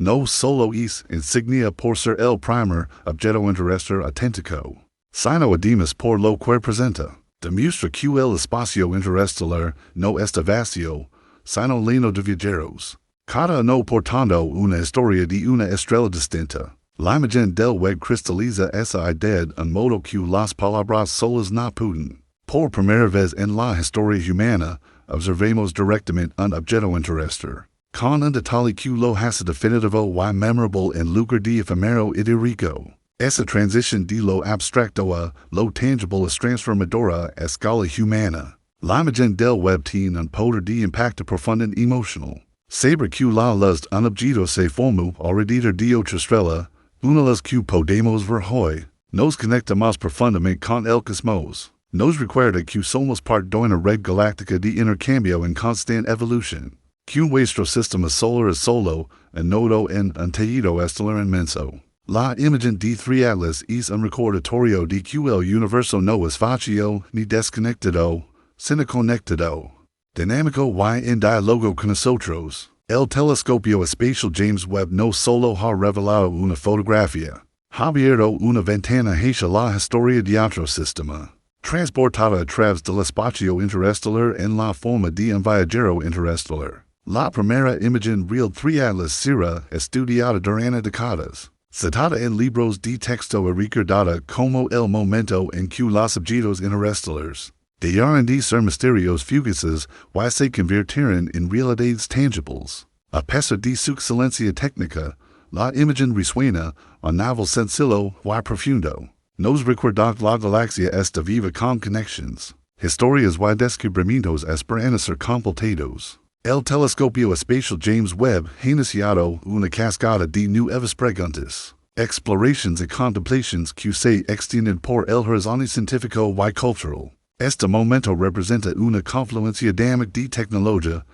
no solo es insignia por ser el primer objeto interestelar auténtico. Sino además por lo que presenta. Demuestra que el espacio interestelar no está vacío, sino lleno de viajeros. Cada uno portando una historia de una estrella distinta. La imagen del Webb cristaliza esa idea en modo que las palabras solas no pueden. Por primera vez en la historia humana, observemos directamente un objeto interestelar. Con un detalle que lo hace definitivo y memorable en lugar de efemero y rico. Esa transición de lo abstracto a lo tangible es transformadora a escala humana. La imagen del Webb tiene un poder de impacto profundo y emocional. Saber que la luz un objeto se forma alrededor de otra estrella, una luz que podemos ver hoy, nos conecta más profundamente con el cosmos. Nos recuerda que somos parte de una red galáctica de intercambio en constante evolución. Que nuestro sistema solar es solo un nodo en un tejido estelar inmenso. La imagen de 3 Atlas es un recordatorio de que el universo no es vacío ni desconectado, sino conectado. Dinámico y en diálogo con nosotros. El Telescopio Espacial James Webb no solo ha revelado una fotografía, ha abierto una ventana hacia la historia de otro sistema. Transportada a través del espacio interestelar en la forma de un viajero interestelar. La primera imagen real 3 Atlas será estudiada durante décadas. Citada en libros de texto y recordada como el momento en que los objetos interestelares dejaron de ser misterios fugaces y se convirtieron en realidades tangibles. A pesar de su excelencia técnica, la imagen resuena a nivel sencillo y profundo. Nos recuerda que la galaxia está viva con conexiones, historias y descubrimientos esperan ser completados. El Telescopio Espacial James Webb ha iniciado una cascada de nuevas preguntas, exploraciones y contemplaciones que se extienden por el horizonte científico y cultural. Este momento representa una confluencia dinámica de tecnología,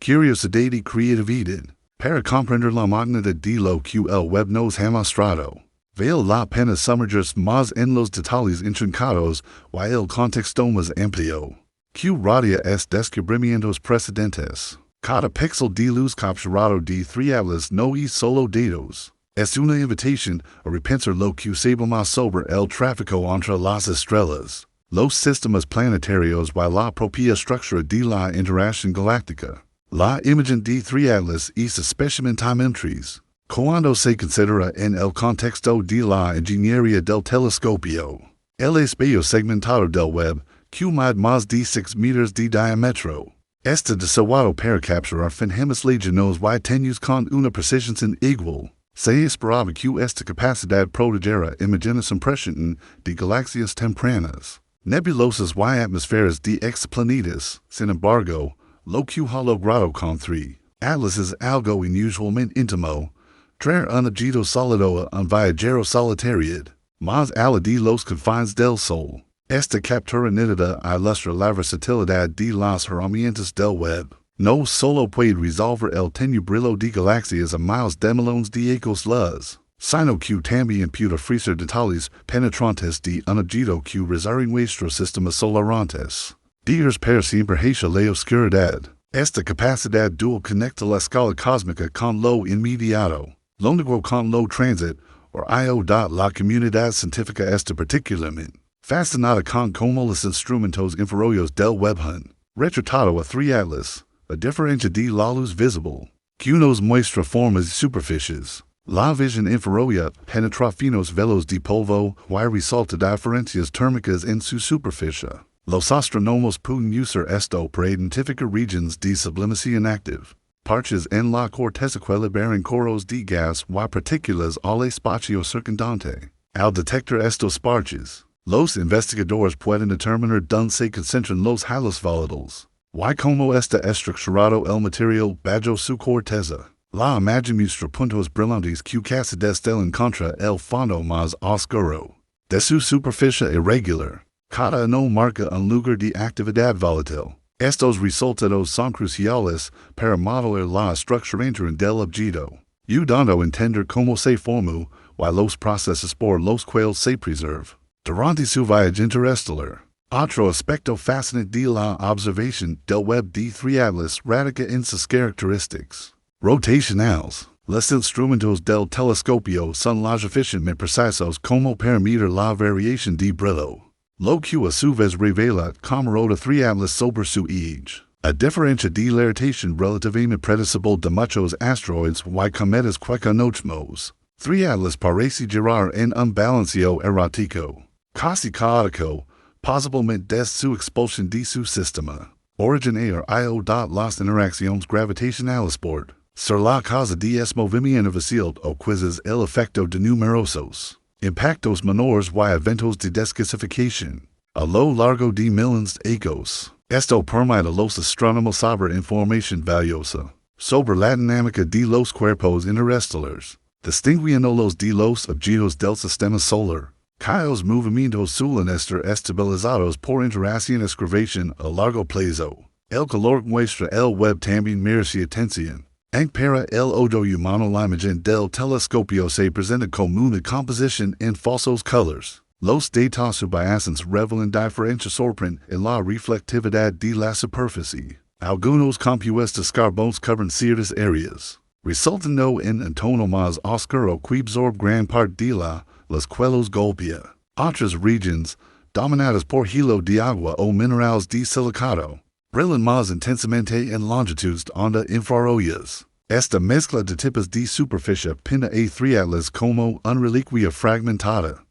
curiosidad y creatividad. Para comprender la magnitud de lo que el Webb nos ha mostrado, vale la pena sumergirse más en los detalles intrincados y el contexto más amplio. Que radia es descubrimientos precedentes. Cada píxel de luz capturado de 3 Atlas no es solo datos. Es una invitación a repensar lo que sabemos sobre el tráfico entre las estrellas, los sistemas planetarios y la propia estructura de la interacción galáctica. La imagen de 3 Atlas es especialmente interés cuando se considera en el contexto de la ingeniería del telescopio. El espacio segmentado del Webb, que mide más de 6 metros de diámetro, está diseñado para capturar fenómenos lejanos y tenues con una precisión sin igual. Se esperaba que esta capacidad produjera imágenes impresionantes de galaxias tempranas, nebulosas y atmósferas de exoplanetas. Sin embargo, lo que ha logrado con 3 Atlas es algo inusualmente íntimo, traer un objeto sólido a un viajero solitario, más allá de los confines del Sol. Esta captura nítida ilustra la versatilidad de las herramientas del Webb. No solo puede resolver el tenebrillo de galaxias a miles de millones de años luz, sino que también puede ofrecer detalles penetrantes de un objeto que reserva nuestro sistema solar antes de ir para siempre hacia la oscuridad. Esta capacidad dual conecta la escala cósmica con lo inmediato, lo negro con lo transit, o io. La comunidad científica está particularmente fascinada con cómo los instrumentos infrarrojos del Webb han retratado a 3 Atlas, a diferencia de la luz visible, que nos muestra formas y superficies. La visión infrarroja penetra finos velos de polvo y resalta diferencias térmicas en su superficie. Los astrónomos pueden usar esto para identificar regiones de sublimación activa, parches en la corteza que liberan coros de gas y partículas al espacio circundante. Al detectar estos parches, los investigadores pueden determinar dónde se concentran los halos volatiles, y cómo está estructurado el material bajo su corteza. La imagen muestra puntos brillantes que casi destacan contra el fondo más oscuro de su superficie irregular. Cada uno marca un lugar de actividad volátil. Estos resultados son cruciales para modelar la estructura interna del objeto, ayudando a entender cómo se formó y los procesos por los cuales se preserva durante su viaje interestelar. Otro aspecto fascinante de la observación del Webb de 3 Atlas radica en sus características rotacionales. Los instrumentos del telescopio son la suficientemente precisos como para medir la variación de brillo. Lo que a su vez revela como otra triatlas sobre su eje. A diferencia de la rotación relativamente predecible de muchos asteroides y cometas que conocemos, triatlas parece girar en un balancio errático, casi caótico, posiblemente desde su expulsión de su sistema. Origen io. Las interacciones gravitacionales por ser la causa de este movimiento vacío o quizás el efecto de numerosos impactos menores y eventos de desgasificación a lo largo de millones de años. Esto permite a los astrónomos saber información valiosa sobre la dinámica de los cuerpos interestelares, distinguiéndolos de los objetos del sistema solar, cuyos movimientos suelen estar estabilizados por interacciones gravitación a largo plazo. El calor muestra el Webb también merece atención. Para el ʻOumuamua la imagen del telescopio se presenta como una composición en falsos colores. Los datos subyacentes revelan diferencias sorprendentes en la reflectividad de la superficie. Algunos compuestos carbonos cubren ciertas áreas, resultando en un tono más oscuro que absorbe gran parte de los cuales golpea. Otras regiones, dominadas por hilo de agua o minerales de silicato, brillan más intensamente en longitudes de onda infrarrojas. Esta mezcla de tipos de superficie pinta a triatlas como una reliquia fragmentada.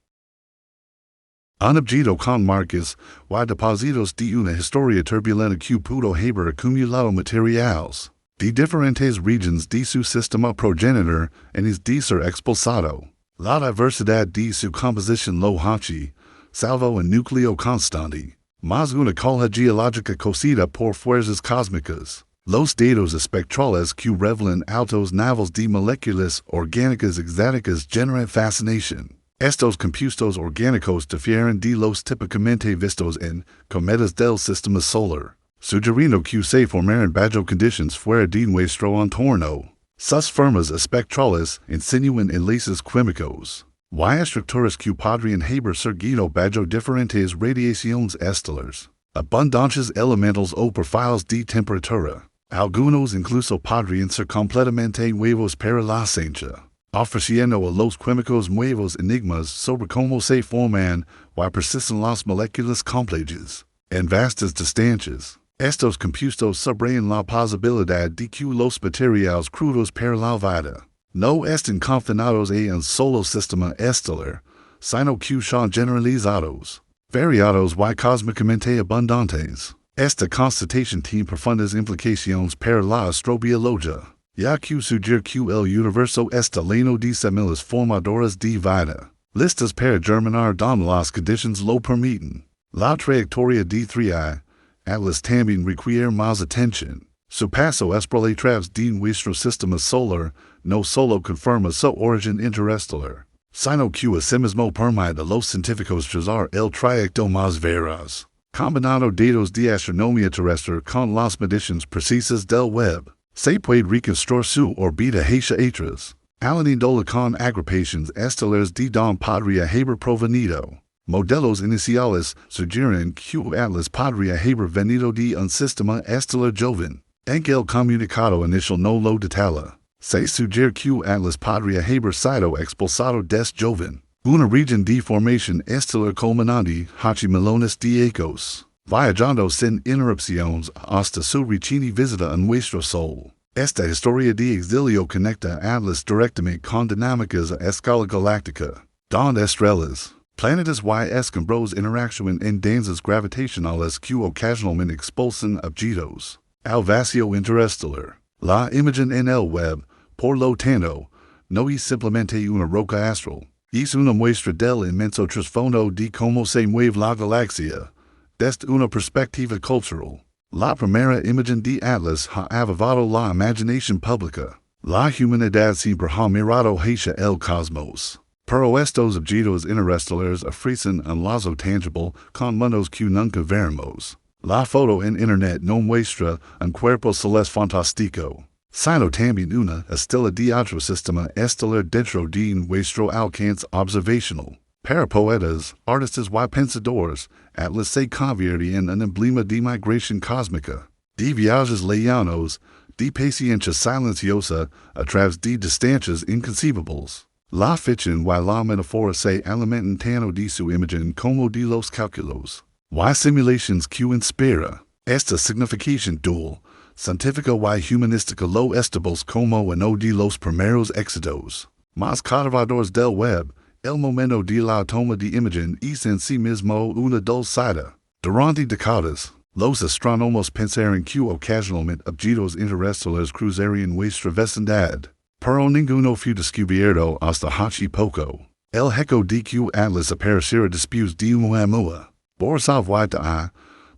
Un objeto con marcas y depósitos de una historia turbulenta que pudo haber acumulado materiales de diferentes regiones de su sistema progenitor antes de ser expulsado. La diversidad de su composición lo hace, salvo un núcleo constante, más una colja geológica cosida por fuerzas cósmicas. Los datos espectrales que revelan altos niveles de moléculas orgánicas exóticas generan fascinación. Estos compuestos orgánicos difieren de los típicamente vistos en cometas del sistema solar, sugiriendo que se formaron bajo condiciones fuera de nuestro entorno. Sus formas espectrales insinúan enlaces químicos y estructuras que podrían haber surgido bajo diferentes radiaciones estelares, abundantes elementos o perfiles de temperatura. Algunos incluso podrían ser completamente nuevos para la ciencia, ofreciendo a los químicos nuevos enigmas sobre cómo se forman y persisten las moléculas complejas. En vastas distancias, estos compuestos subrayan la posibilidad de que los materiales crudos para la vida no estén confinados a un solo sistema estelar, sino que son generalizados, variados y cósmicamente abundantes. Esta constatación tiene profundas implicaciones para la astrobiología, ya que sugiere que el universo está lleno de semillas formadoras de vida, listas para germinar donde las condiciones lo permiten. La trayectoria de 3i Atlas también requiere más atención. Su paso por a través de nuestro sistema solar no solo confirma su origen interestelar, sino que asimismo permite a los científicos trazar el trayecto más veraz, combinando datos de astronomía terrestre con las mediciones precisas del Webb. Se puede reconstruir su órbita hacia atrás, alineándola con agrupaciones estelares de donde podría haber provenido. Modelos iniciales sugieren que Atlas podría haber venido de un sistema estelar joven, aunque el comunicado inicial no lo detalla. Se sugiere que Atlas podría haber sido expulsado des joven, una región de formación estelar culminante hace millones de años, viajando sin interrupciones hasta su reciente visita a nuestro Sol. Esta historia de exilio conecta a Atlas directamente con dinámicas a escala galáctica, donde estrellas, planetas y escombros interactúan en danzas gravitacionales que ocasionalmente expulsan objetos al vacío interestelar. La imagen en el Webb, por lo tanto, no es simplemente una roca astral, es una muestra del inmenso trasfondo de cómo se mueve la galaxia, desde una perspectiva cultural. La primera imagen de Atlas ha avivado la imaginación pública. La humanidad siempre ha mirado hacia el cosmos. Pero estos objetos interestelares ofrecen un lazo tangible con mundos que nunca veremos. La foto en Internet no muestra un cuerpo celeste fantástico, sino también una estela de otro sistema estelar dentro de nuestro alcance observacional. Para poetas, artistas y pensadores, Atlas se convierte en un emblema de migración cósmica, de viajes lejanos, de paciencia silenciosa a través de distancias inconcebibles. La ficción y la metáfora se alimentan tanto de su imagen como de los cálculos. Y simulaciones que inspira. Esta significación dual, científica y humanística lo estables como uno de los primeros éxitos más cautivadores del web. El momento de la toma de imagen es en sí mismo una dulzada. Durante décadas, los astrónomos pensaron que ocasionalmente objetos interestelares cruzarían nuestra vecindad, pero ninguno fue descubierto hasta hace poco. El hecho de que Atlas apareciera después de ʻOumuamua.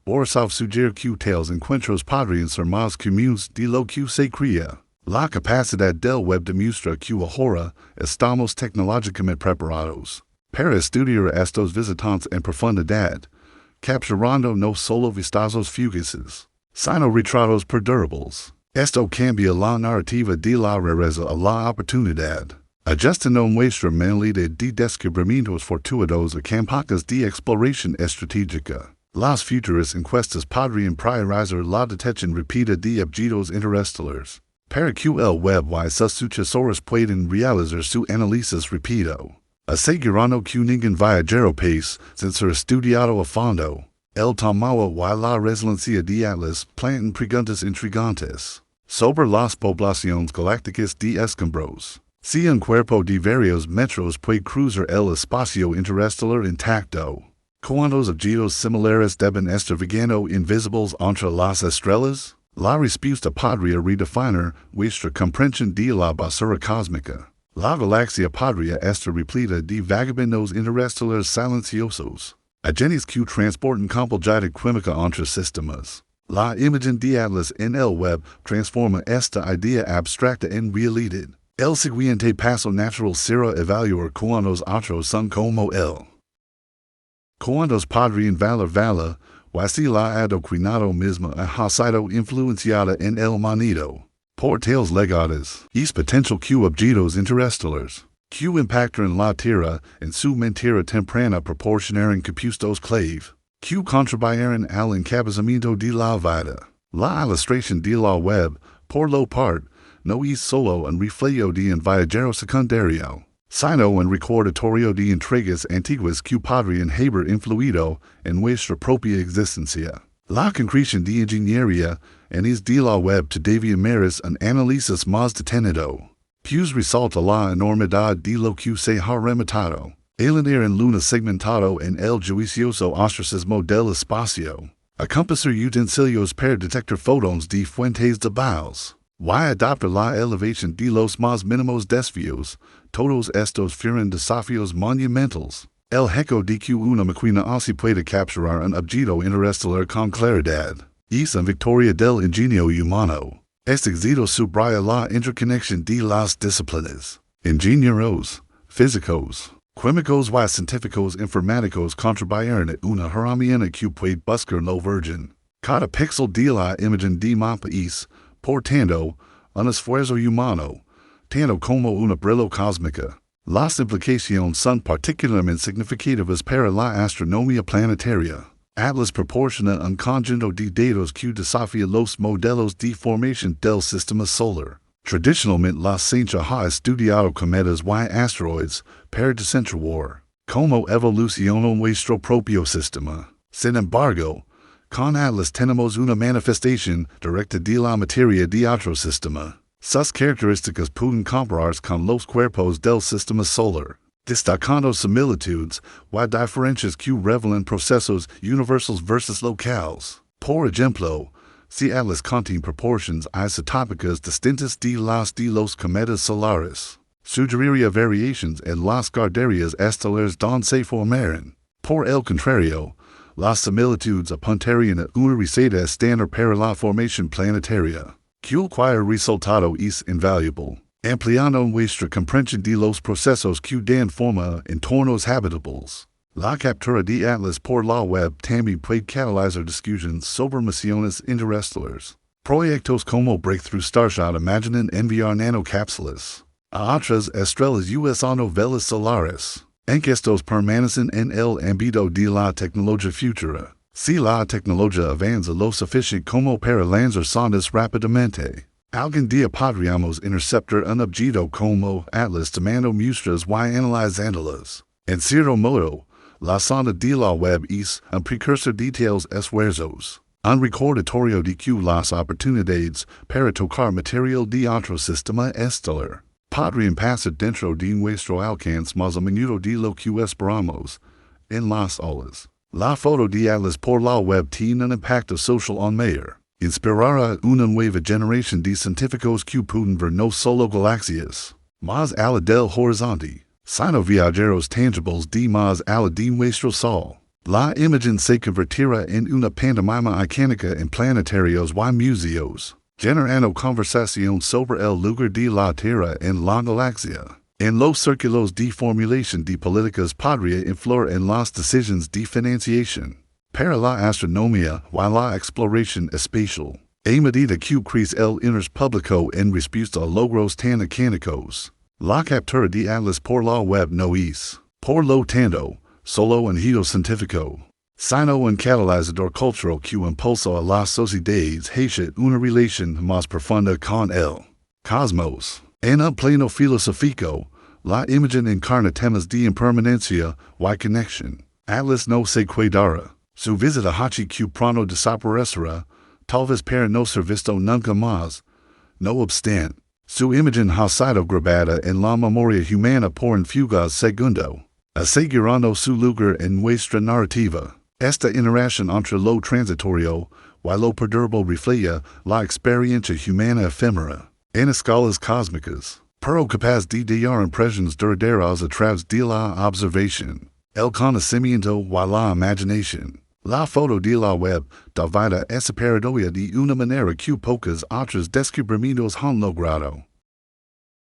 Borisov sugiere que tales encuentros podrían ser más comunes de lo que se creía. La capacidad del web demuestra que ahora estamos tecnológicamente preparados para estudiar a estos visitantes en profundidad, capturando no solo vistazos fugaces, sino retratos perdurables. Esto cambia la narrativa de la rareza a la oportunidad, ajustando nuestra mentalidad de descubrimientos fortuitos a campacas de exploración estratégica. Las futuras encuestas podrían priorizar la detección rápida de objetos interestelares, para que el web y sus sucesores puedan realizar su análisis rápido, asegurando que ningún viajero pase sin ser estudiado a fondo. El tamaño y la resiliencia de Atlas plantan preguntas intrigantes sobre las poblaciones galácticas de escombros. Si un cuerpo de varios metros puede cruzar el espacio interestelar intacto, ¿cuántos objetos similares deben estar vagando invisibles entre las estrellas? La respuesta podría redefinir nuestra comprensión de la basura cósmica. La galaxia podría estar repleta de vagabundos interestelares silenciosos, agentes que transportan complejidad química entre sistemas. La imagen de Atlas en el web transforma esta idea abstracta en realidad. El siguiente paso natural será evaluar cuántos otros son como él. Cuántos podrían valer y si la adoctrinado misma ha sido influenciada en el manido por tales legados. Es potential que objetos interestelares que impactaran la Tierra en su mentira temprana proporcionaran capuestos clave que contribuyeran al encabezamiento de la vida. La ilustración de la web, por lo part, no es solo un reflejo de un viajero secundario, sino un recordatorio de intrigas antiguas que podrían haber influido en nuestra propia existencia. La concreción de ingeniería en es de la web todavía merece un análisis más detenido, pues resalta la enormidad de lo que se ha rematado. Alinear en luna segmentado en el juicioso ostracismo del espacio. Acompañar utensilios para detectar fotones de fuentes de balas. Y adaptar la elevación de los más mínimos desvíos. Todos estos fueron desafíos monumentales. El hecho de que una máquina así pueda capturar un objeto interestelar con claridad es una victoria del ingenio humano. Este éxito subraya la interconexión de las disciplinas. Ingenieros, físicos, químicos y científicos informáticos contribuyeron a una herramienta que puede buscar lo virgen. Cada píxel de la imagen de mapa es, por tanto, un esfuerzo humano, tanto como una brillo cósmica. Las implicaciones son particularmente significativas para la astronomía planetaria. Atlas proporciona un conjunto de datos que desafía los modelos de formación del sistema solar. Tradicionalmente la ciencia ha estudiado cometas y asteroides para descentrar cómo evoluciona nuestro propio sistema. Sin embargo, con Atlas tenemos una manifestación directa de la materia de otro sistema. Sus características pueden compararse con los cuerpos del sistema solar, destacando similitudes y diferencias que revelan procesos universales versus locales. Por ejemplo, si Atlas contiene proporciones isotópicas distintas de los cometas solares, sugeriría variaciones en las guarderías estelares donde se formaron. Por el contrario, las similitudes apuntarían a una receta estándar para la formación planetaria, cuyo resultado es invaluable, ampliando nuestra comprensión de los procesos que dan forma a entornos habitables. La captura de Atlas por la web también puede catalizar discusiones sobre misiones interestelares. Proyectos como Breakthrough Starshot imaginan enviar nanocápsulas a otras estrellas usando velas solares. Estos permanecen en el ámbito de la tecnología futura. Si la tecnología avanza lo suficiente como para lanzar sondas rápidamente, Algún día podríamos interceptar un objeto como Atlas tomando muestras y analizándolas. En cierto modo, la sonda de la Webb es un precursor de tales esfuerzos, un recordatorio de que las oportunidades para tocar material de otro sistema estelar podrían pasar dentro de nuestro alcance más a menudo de lo que esperamos en las olas. La foto de Atlas por la Webb tiene un impacto social aún mayor. Inspirará una nueva generación de científicos que pueden ver no solo galaxias más allá del horizonte, sino viajeros tangibles de más allá de nuestro Sol. La imagen se convertirá en una pantomima icónica en planetarios y museos, generando conversación sobre el lugar de la Tierra en la galaxia. En los círculos de formulación de políticas podría influir en las decisiones de financiación para la astronomía y la exploración espacial. A medida que crece el interés público en respuesta a logros tan icónicos, la captura de Atlas por la Webb no es, por lo tanto, solo un hito científico, sino un catalizador cultural que impulsa a las sociedades hacia una relación más profunda con el cosmos. En el plano filosófico, la imagen encarna temas de impermanencia y conexión. Atlas no se quedará. Su visita hachi que pronto desaparecerá, tal vez para no ser visto nunca más. No obstante, su imagen ha sido grabada en la memoria humana por un fugaz segundo, asegurando su lugar en nuestra narrativa. Esta interacción entre lo transitorio y lo perdurable refleja la experiencia humana efímera, en escalas cósmicas, pero capaz de dar impresiones duraderas a través de la observación, el conocimiento y la imaginación. La foto de la Webb da vida esa paradoja de una manera que pocos otros descubrimientos han logrado.